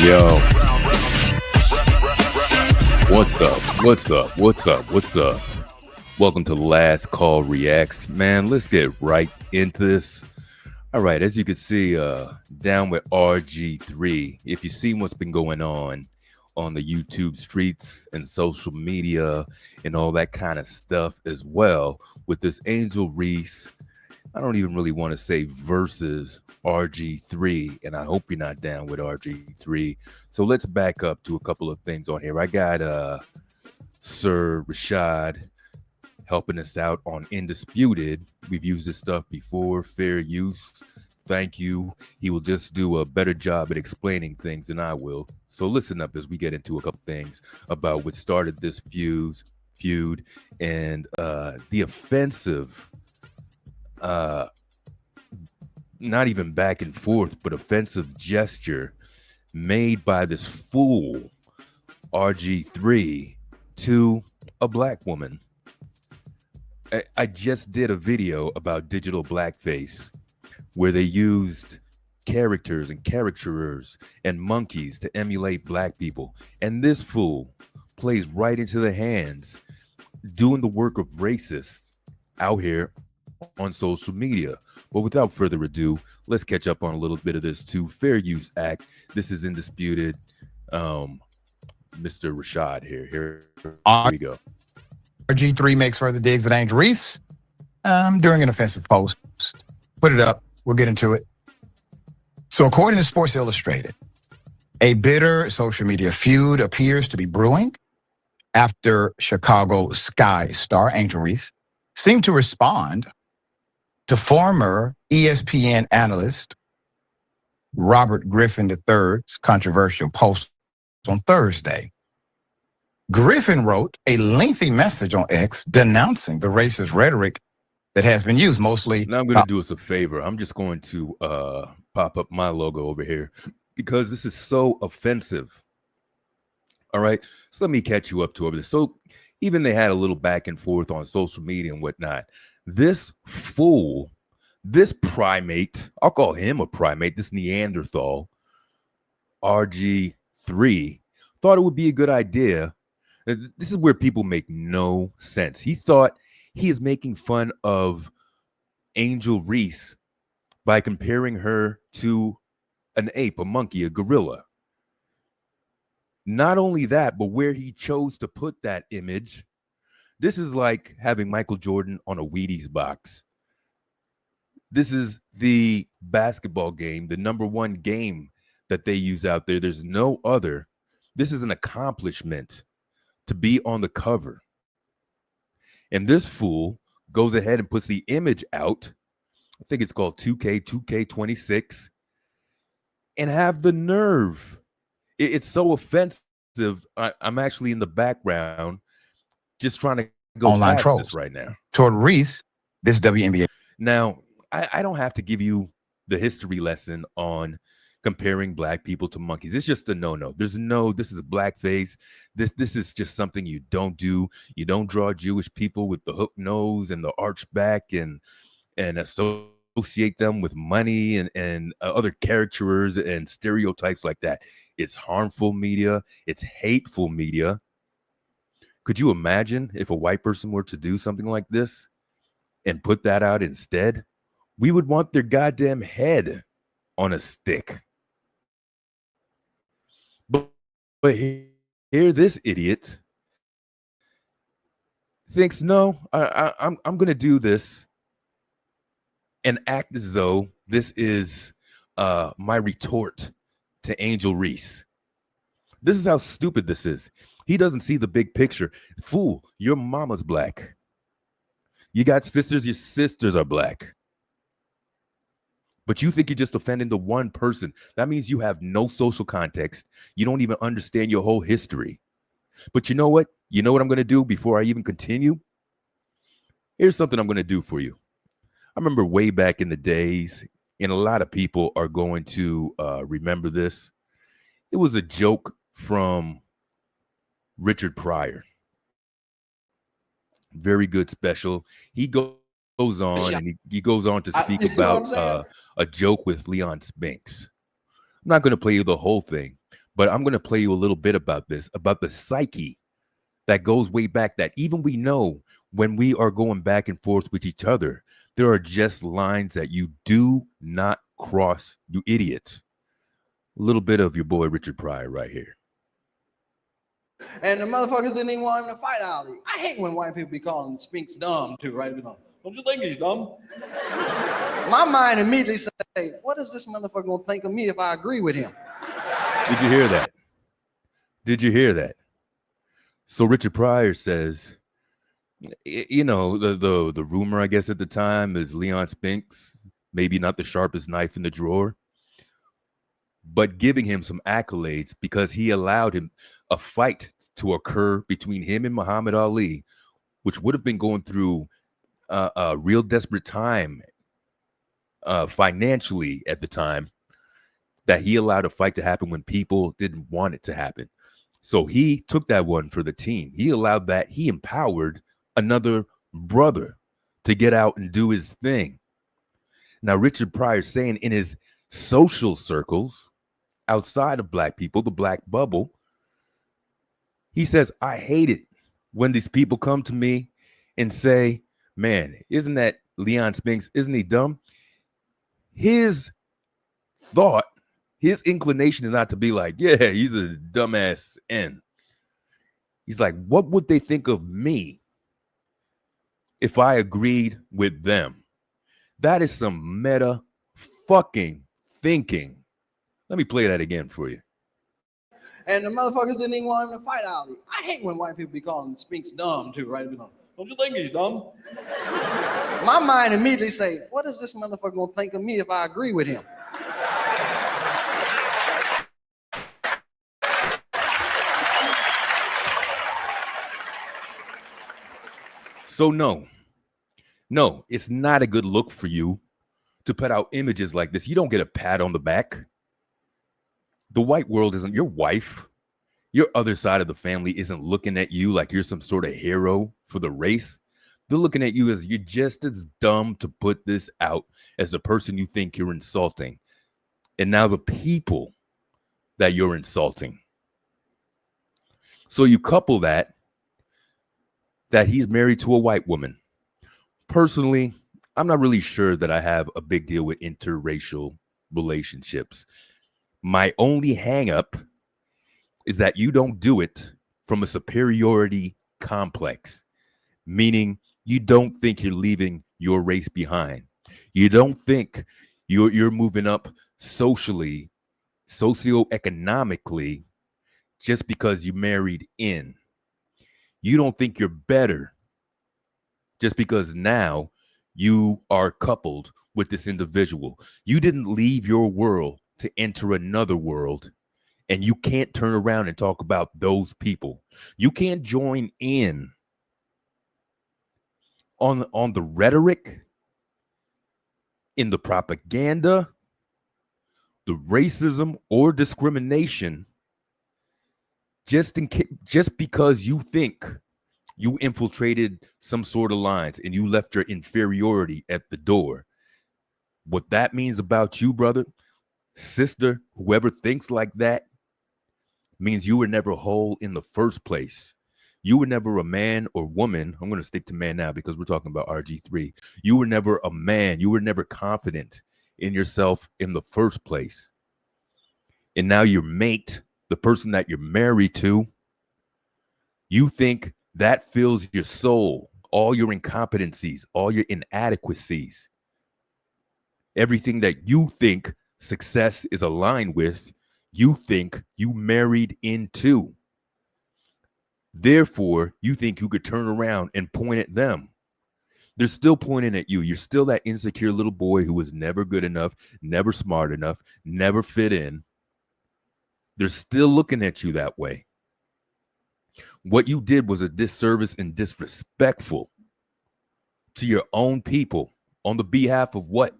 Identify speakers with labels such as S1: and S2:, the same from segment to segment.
S1: Yo, what's up? What's up? What's up? What's up? Welcome to Last Call Reacts. Man, let's get right into this. All right, as you can see, down with RGIII, if you've seen what's been going on the YouTube streets and social media and all that kind of stuff as well, with this Angel Reese, I don't even really want to say versus RGIII, and I hope you're not down with RGIII. So let's back up to a couple of things on here. I got Sir Rashad helping us out on Indisputed. We've used this stuff before, fair use. Thank you. He will just do a better job at explaining things than I will. So listen up as we get into a couple things about what started this feud and the offensive, not even back and forth, but offensive gesture made by this fool RGIII to a black woman. I just did a video about digital blackface where they used characters and caricaturers and monkeys to emulate black people. And this fool plays right into the hands, doing the work of racists out here on social media. But without further ado, let's catch up on a little bit of this too. Fair Use Act. This is Indisputed. Mr. Rashad here. Here we go.
S2: RG3 makes further digs at Angel Reese during an offensive post. Put it up. We'll get into it. So according to Sports Illustrated, a bitter social media feud appears to be brewing after Chicago Sky star Angel Reese seemed to respond to former ESPN analyst Robert Griffin III's controversial post on Thursday. Griffin wrote a lengthy message on X denouncing the racist rhetoric that has been used mostly.
S1: Now I'm going to do us a favor. I'm just going to pop up my logo over here because this is so offensive. All right. So let me catch you up to over this. So even they had a little back and forth on social media and whatnot. This fool, this primate, I'll call him a primate, this Neanderthal, RG3, thought it would be a good idea. This is where people make no sense. He thought he is making fun of Angel Reese by comparing her to an ape, a monkey, a gorilla. Not only that, but where he chose to put that image, this is like having Michael Jordan on a Wheaties box. This is the basketball game, the #1 game that they use out there. There's no other. This is an accomplishment to be on the cover. And this fool goes ahead and puts the image out. I think it's called 2K26, and have the nerve. It's so offensive. I'm actually in the background just trying to go
S2: online
S1: past
S2: trolls
S1: this right now.
S2: Toward Reese, this WNBA.
S1: Now, I don't have to give you the history lesson on comparing black people to monkeys. It's just a no-no. This is blackface. This is just something you don't do. You don't draw Jewish people with the hook nose and the arched back and associate them with money and other caricatures and stereotypes like that. It's harmful media. It's hateful media. Could you imagine if a white person were to do something like this and put that out instead? We would want their goddamn head on a stick. But here this idiot thinks, no, I'm going to do this and act as though this is my retort to Angel Reese. This is how stupid this is. He doesn't see the big picture. Fool, your mama's black. You got sisters, your sisters are black. But you think you're just offending the one person. That means you have no social context. You don't even understand your whole history. But you know what? You know what I'm going to do before I even continue? Here's something I'm going to do for you. I remember way back in the days, and a lot of people are going to remember this. It was a joke from Richard Pryor. Very good special. He goes on and he goes on to speak about a joke with Leon Spinks. I'm not going to play you the whole thing, But I'm going to play you a little bit about this, about the psyche that goes way back, that even we know when we are going back and forth with each other, there are just lines that you do not cross, you idiot. A little bit of your boy Richard Pryor right here.
S3: And the motherfuckers didn't even want him to fight Ali. I hate when white people be calling Spinks dumb too, right? Don't you think he's dumb? My mind immediately say, what is this motherfucker gonna think of me if I agree with him?
S1: Did you hear that? Did you hear that? So Richard Pryor says, you know, the rumor, I guess, at the time is Leon Spinks, maybe not the sharpest knife in the drawer, but giving him some accolades because he allowed him a fight to occur between him and Muhammad Ali, which would have been going through a real desperate time financially at the time, that he allowed a fight to happen when people didn't want it to happen. So he took that one for the team. He allowed that. He empowered another brother to get out and do his thing. Now, Richard Pryor saying in his social circles outside of black people, the black bubble, he says, I hate it when these people come to me and say, man, isn't that Leon Spinks? Isn't he dumb? His thought, his inclination is not to be like, yeah, he's a dumbass N. He's like, what would they think of me if I agreed with them? That is some meta fucking thinking. Let me play that again for you.
S3: And the motherfuckers didn't even want him to fight Ali. I hate when white people be calling Spinks dumb too, right? Don't you think he's dumb? My mind immediately say, what is this motherfucker gonna think of me if I agree with him?
S1: So no, it's not a good look for you to put out images like this. You don't get a pat on the back. The white world isn't your wife. Your other side of the family isn't looking at you like you're some sort of hero for the race. They're looking at you as you're just as dumb to put this out as the person you think you're insulting. And now the people that you're insulting. So you couple that he's married to a white woman. Personally, I'm not really sure that I have a big deal with interracial relationships. My only hang up is that you don't do it from a superiority complex, meaning you don't think you're leaving your race behind. You don't think you're moving up socially, socioeconomically, just because you married in. You don't think you're better just because now you are coupled with this individual. You didn't leave your world to enter another world, and you can't turn around and talk about those people. You can't join in on the rhetoric, in the propaganda, the racism or discrimination, just because you think you infiltrated some sort of lines and you left your inferiority at the door. What that means about you, brother, sister, whoever thinks like that, means you were never whole in the first place. You were never a man or woman. I'm going to stick to man now because we're talking about RG3. You were never a man. You were never confident in yourself in the first place. And now your mate, the person that you're married to, you think that fills your soul, all your incompetencies, all your inadequacies, everything that you think success is aligned with, you think you married into. Therefore, you think you could turn around and point at them. They're still pointing at you. You're still that insecure little boy who was never good enough, never smart enough, never fit in. They're still looking at you that way. What you did was a disservice and disrespectful to your own people. On the behalf of what?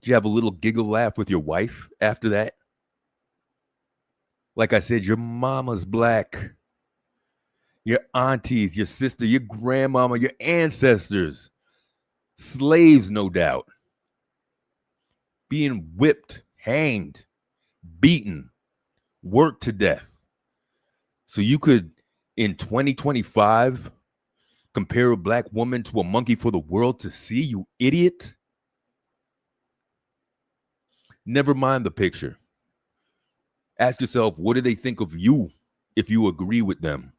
S1: Did you have a little giggle laugh with your wife after that? Like I said, your mama's black. Your aunties, your sister, your grandmama, your ancestors, slaves, no doubt, being whipped, hanged, beaten, worked to death. So you could, in 2025, compare a black woman to a monkey for the world to see, you idiot? Never mind the picture. Ask yourself, what do they think of you if you agree with them?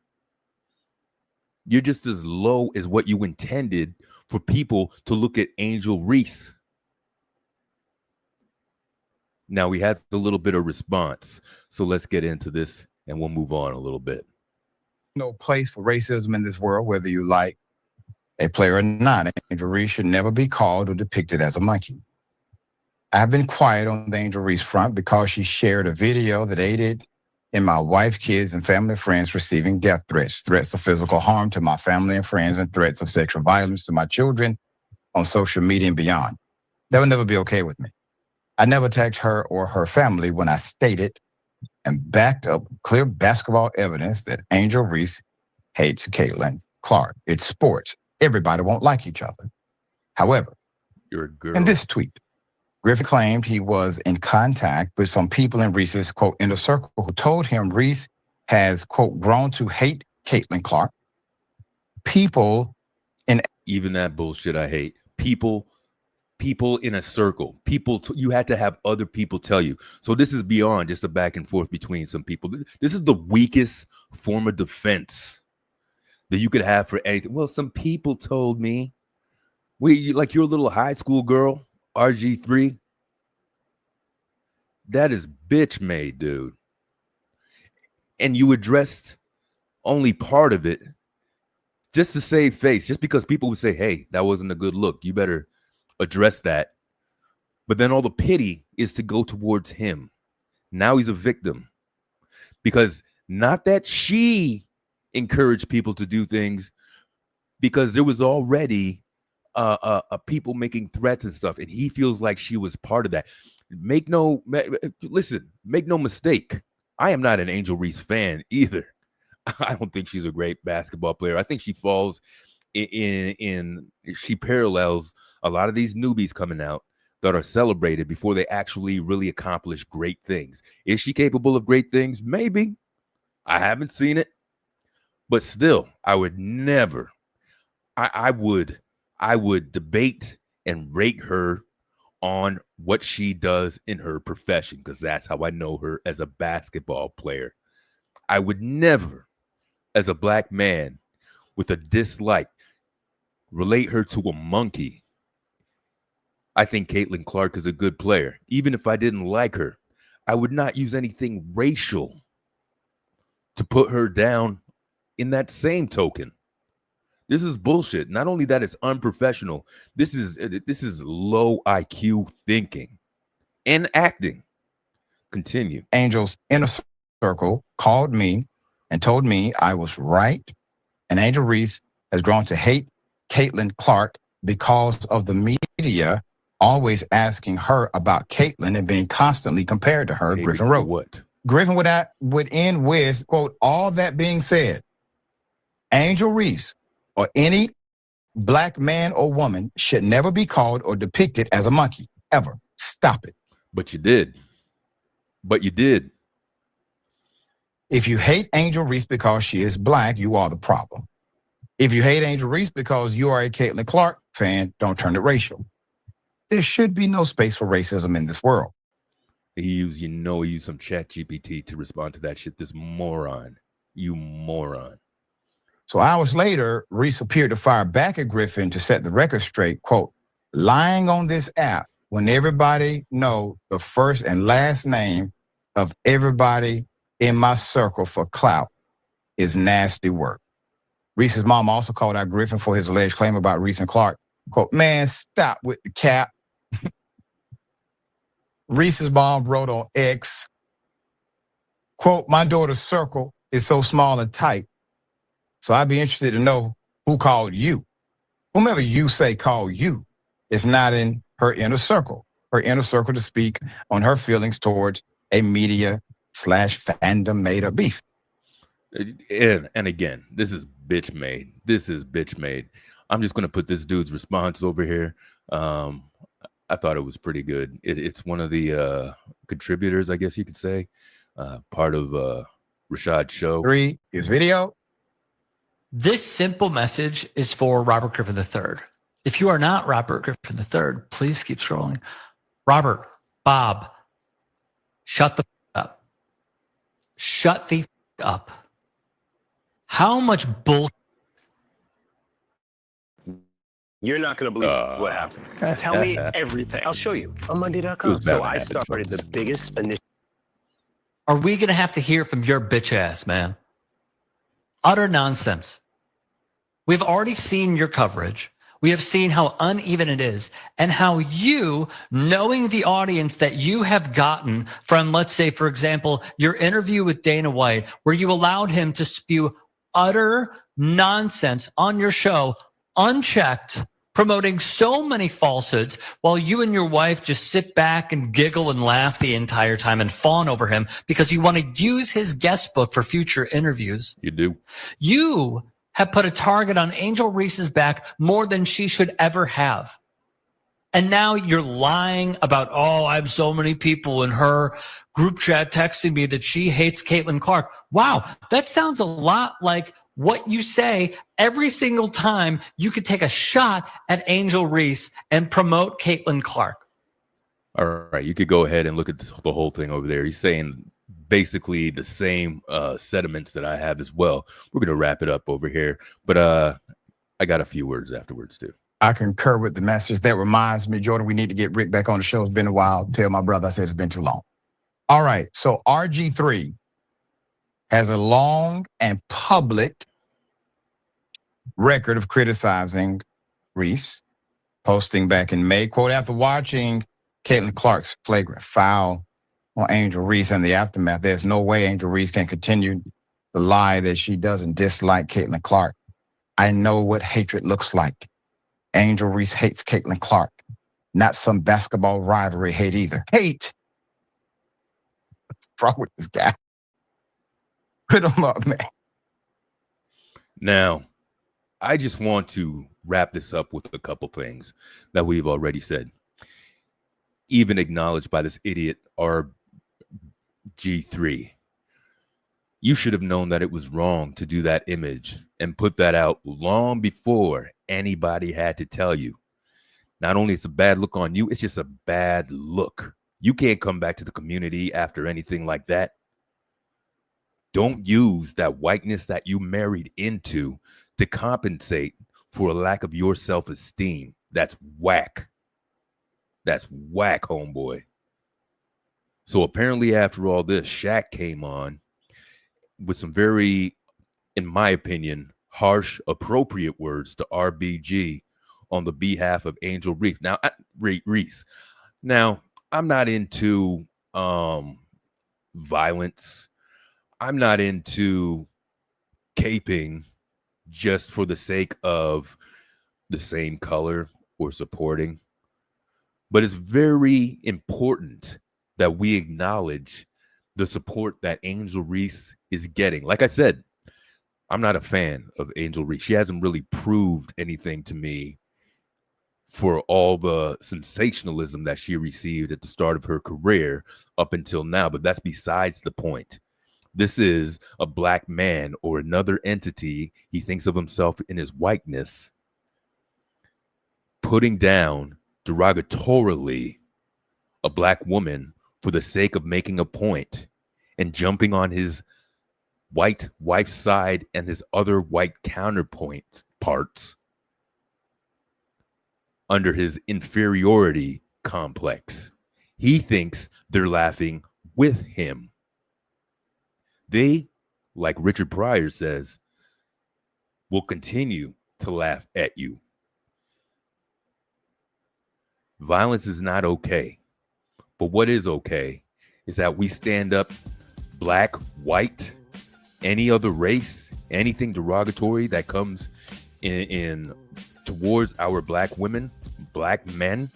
S1: You're just as low as what you intended for people to look at Angel Reese. Now he has a little bit of response. So let's get into this and we'll move on a little bit.
S2: No place for racism in this world, whether you like a player or not. Angel Reese should never be called or depicted as a monkey. I've been quiet on the Angel Reese front because she shared a video that aided in my wife, kids, and family friends receiving death threats, threats of physical harm to my family and friends, and threats of sexual violence to my children on social media and beyond. That would never be okay with me. I never attacked her or her family when I stated and backed up clear basketball evidence that Angel Reese hates Caitlin Clark. It's sports. Everybody won't like each other. However,
S1: you're a girl.
S2: In this tweet, Griffin claimed he was in contact with some people in Reese's, quote, inner circle who told him Reese has, quote, grown to hate Caitlin Clark. People in...
S1: Even that bullshit I hate. People in a circle. You had to have other people tell you. So this is beyond just a back and forth between some people. This is the weakest form of defense that you could have for anything. Well, some people told me. Like you're a little high school girl. RGIII, that is bitch made, dude. And you addressed only part of it just to save face, just because people would say, hey, that wasn't a good look. You better address that. But then all the pity is to go towards him. Now he's a victim. Because not that she encouraged people to do things, because there was already people making threats and stuff, and he feels like she was part of that. Make no mistake. I am not an Angel Reese fan either. I don't think she's a great basketball player. I think she falls she parallels a lot of these newbies coming out that are celebrated before they actually really accomplish great things. Is she capable of great things? Maybe. I haven't seen it, but still, I would never. I would debate and rate her on what she does in her profession, because that's how I know her as a basketball player. I would never, as a black man with a dislike, relate her to a monkey. I think Caitlin Clark is a good player. Even if I didn't like her, I would not use anything racial to put her down in that same token. This is bullshit. Not only that, it's unprofessional. This is low IQ thinking and acting. Continue.
S2: Angel's inner circle called me and told me I was right, and Angel Reese has grown to hate Caitlin Clark because of the media always asking her about Caitlin and being constantly compared to her. Griffin wrote.
S1: What?
S2: Griffin would end with, quote, all that being said, Angel Reese or any black man or woman should never be called or depicted as a monkey, ever. Stop it.
S1: But you did.
S2: If you hate Angel Reese because she is black, you are the problem. If you hate Angel Reese because you are a Caitlin Clark fan, don't turn it racial. There should be no space for racism in this world.
S1: He used some chat GPT to respond to that shit. This moron. You moron.
S2: So hours later, Reese appeared to fire back at Griffin to set the record straight, quote, lying on this app when everybody know the first and last name of everybody in my circle for clout is nasty work. Reese's mom also called out Griffin for his alleged claim about Reese and Clark. Quote, man, stop with the cap. Reese's mom wrote on X, quote, my daughter's circle is so small and tight. So I'd be interested to know who called you. Whomever you say called you is not in her inner circle. Her inner circle to speak on her feelings towards a media/fandom made up beef.
S1: And again, this is bitch made. I'm just going to put this dude's response over here. I thought it was pretty good. It's one of the contributors, I guess you could say, part of Rashad's show.
S2: 3, here's video.
S4: This simple message is for Robert Griffin III. If you are not Robert Griffin III, please keep scrolling. Robert, Bob, shut the up. Shut the up. How much bull?
S5: You're not going to believe what happened. Tell me everything. I'll show you on Monday.com. So I started the biggest initiative.
S4: Are we going to have to hear from your bitch ass, man? Utter nonsense. We've already seen your coverage. We have seen how uneven it is and how you, knowing the audience that you have gotten from, let's say, for example, your interview with Dana White, where you allowed him to spew utter nonsense on your show, unchecked, promoting so many falsehoods while you and your wife just sit back and giggle and laugh the entire time and fawn over him because you want to use his guest book for future interviews.
S1: You do.
S4: You have put a target on Angel Reese's back more than she should ever have. And now you're lying about, oh, I have so many people in her group chat texting me that she hates Caitlin Clark. Wow, that sounds a lot like what you say every single time you could take a shot at Angel Reese and promote Caitlin Clark.
S1: All right, you could go ahead and look at the whole thing over there. He's saying basically the same sentiments that I have as well. We're going to wrap it up over here, but I got a few words afterwards too.
S2: I concur with the message. That reminds me, Jordan, we need to get Rick back on the show. It's been a while. Tell my brother I said it's been too long. All right, so RG3 has a long and public record of criticizing Reese, posting back in May, quote, after watching Caitlin Clark's flagrant foul on Angel Reese and the aftermath, there's no way Angel Reese can continue the lie that she doesn't dislike Caitlin Clark. I know what hatred looks like. Angel Reese hates Caitlin Clark, not some basketball rivalry hate either. Hate. What's wrong with this guy? Put him up, man.
S1: Now, I just want to wrap this up with a couple things that we've already said. Even acknowledged by this idiot RGIII. You should have known that it was wrong to do that image and put that out long before anybody had to tell you. Not only it's a bad look on you, it's just a bad look. You can't come back to the community after anything like that. Don't use that whiteness that you married into to compensate for a lack of your self-esteem. That's whack. That's whack, homeboy. So apparently after all this, Shaq came on with some very, in my opinion, harsh, appropriate words to RBG on the behalf of Angel Reese. Now, Reese. Now, I'm not into violence. I'm not into caping just for the sake of the same color or supporting. But it's very important that we acknowledge the support that Angel Reese is getting. Like I said, I'm not a fan of Angel Reese. She hasn't really proved anything to me for all the sensationalism that she received at the start of her career up until now. But that's besides the point. This is a black man or another entity. He thinks of himself in his whiteness, putting down derogatorily a black woman for the sake of making a point and jumping on his white wife's side and his other white counterpoint parts under his inferiority complex. He thinks they're laughing with him. They, like Richard Pryor says, will continue to laugh at you. Violence is not okay. But what is okay is that we stand up, black, white, any other race, anything derogatory that comes in towards our black women, black men.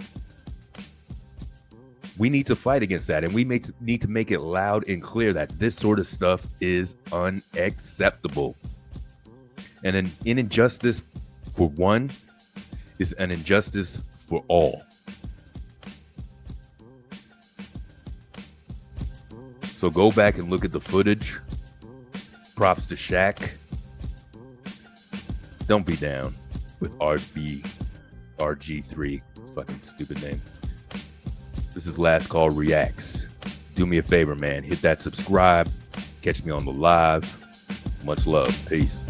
S1: We need to fight against that, and we need to make it loud and clear that this sort of stuff is unacceptable. And an injustice for one is an injustice for all. So go back and look at the footage. Props to Shaq. Don't be down with RGIII. Fucking stupid name. This is Last Call Reacts. Do me a favor, man. Hit that subscribe. Catch me on the live. Much love. Peace.